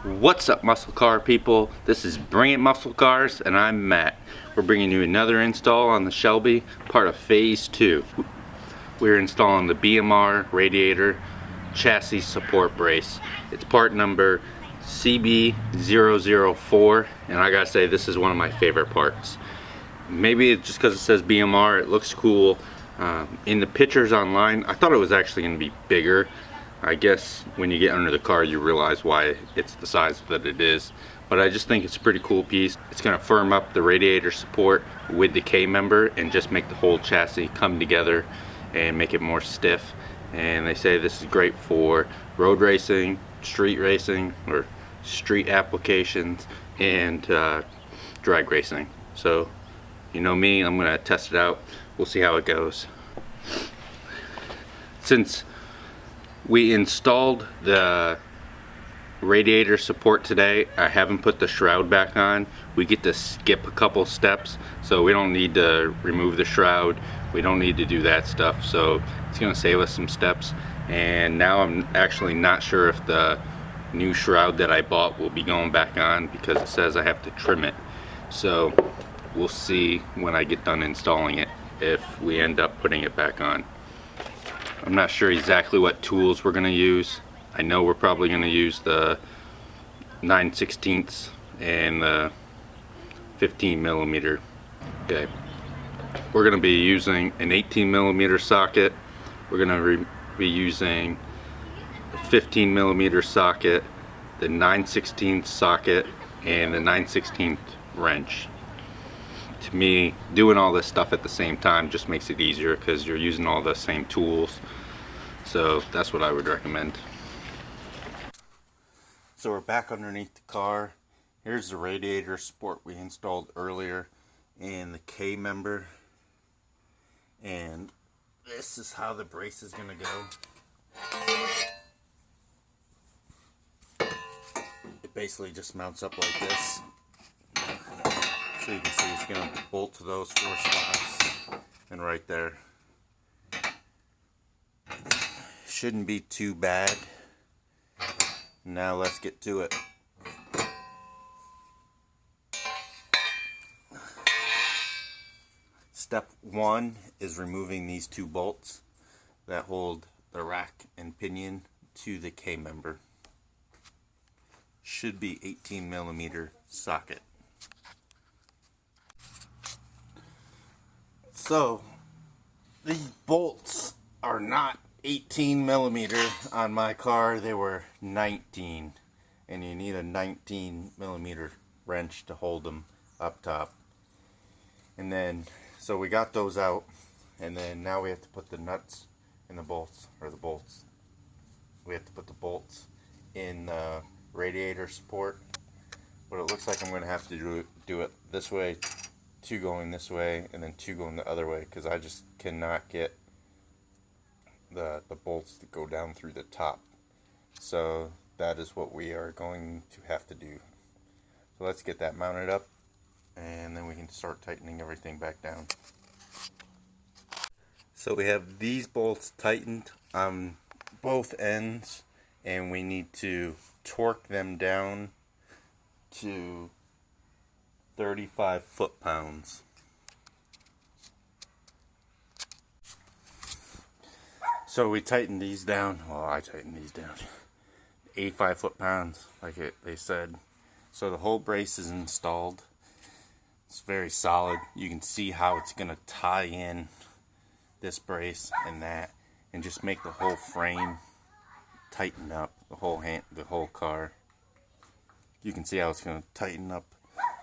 What's up, muscle car people? This is Bring It Muscle Cars and I'm Matt. We're bringing you another install on the Shelby, part of phase 2. We're installing the BMR Radiator chassis support brace. It's part number CB004, and I gotta say, this is one of my favorite parts. Maybe it's just because it says BMR, it looks cool. In the pictures online, I thought it was actually going to be bigger. I guess when you get under the car you realize why it's the size that it is, but I just think it's a pretty cool piece. It's going to firm up the radiator support with the K-member and just make the whole chassis come together and make it more stiff. And they say this is great for road racing, street racing, or street applications, and drag racing. So you know me, I'm going to test it out. We'll see how it goes. Since we installed the radiator support today, I haven't put the shroud back on. We get to skip a couple steps, so we don't need to remove the shroud. We don't need to do that stuff, so it's going to save us some steps. And now I'm actually not sure if the new shroud that I bought will be going back on, because it says I have to trim it. So we'll see when I get done installing it if we end up putting it back on. I'm not sure exactly what tools we're going to use. I know we're probably going to use the 9/16 and the 15mm. Okay, we're going to be using an 18mm socket. We're going to be using a 15mm socket, the 9/16 socket, and the 9/16 wrench. To me, doing all this stuff at the same time just makes it easier because you're using all the same tools. So that's what I would recommend. So we're back underneath the car. Here's the radiator support we installed earlier and the K-member. And this is how the brace is going to go. It basically just mounts up like this. So you can see it's going to bolt to those 4 spots, and right there. Shouldn't be too bad. Now let's get to it. Step 1 is removing these 2 bolts that hold the rack and pinion to the K-member. Should be 18mm socket. So these bolts are not 18mm on my car, they were 19, and you need a 19mm wrench to hold them up top. And then so we got those out, and then now we have to put the nuts in the bolts, or the bolts. We have to put the bolts in the radiator support. But it looks like I'm going to have to do it this way, 2 going this way, and then 2 going the other way, because I just cannot get the bolts to go down through the top. So that is what we are going to have to do. So let's get that mounted up, and then we can start tightening everything back down. So we have these bolts tightened on both ends, and we need to torque them down to 35 foot-pounds. So we tightened these down. Well, I tightened these down. 85 foot-pounds, like they said. So the whole brace is installed. It's very solid. You can see how it's going to tie in this brace and that, and just make the whole frame tighten up. The whole car. You can see how it's going to tighten up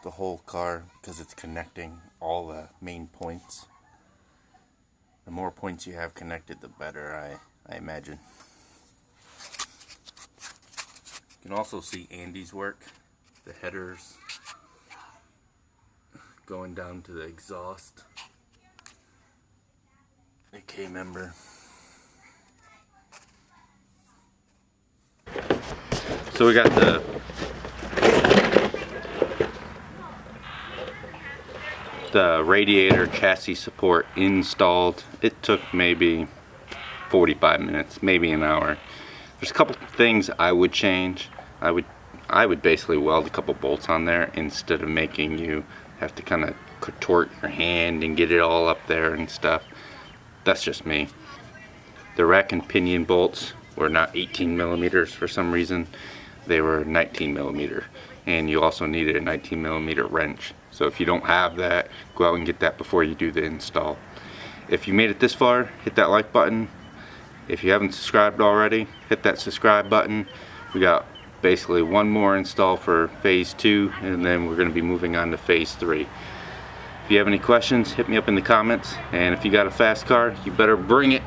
the whole car because it's connecting all the main points. The more points you have connected, the better, I imagine. You can also see Andy's work, the headers going down to the exhaust, the K-member. So we got the radiator chassis support installed. It took maybe 45 minutes, maybe an hour. There's a couple things I would change. I would I would basically weld a couple bolts on there instead of making you have to kind of contort your hand and get it all up there and stuff. That's just me. The rack and pinion bolts were not 18 millimeters for some reason. They were 19 millimeter, and you also needed a 19 millimeter wrench. So if you don't have that, go out and get that before you do the install. If you made it this far, hit that like button. If you haven't subscribed already, hit that subscribe button. We got basically one more install for phase 2, and then we're going to be moving on to phase 3. If you have any questions, hit me up in the comments, and if you got a fast car, you better bring it.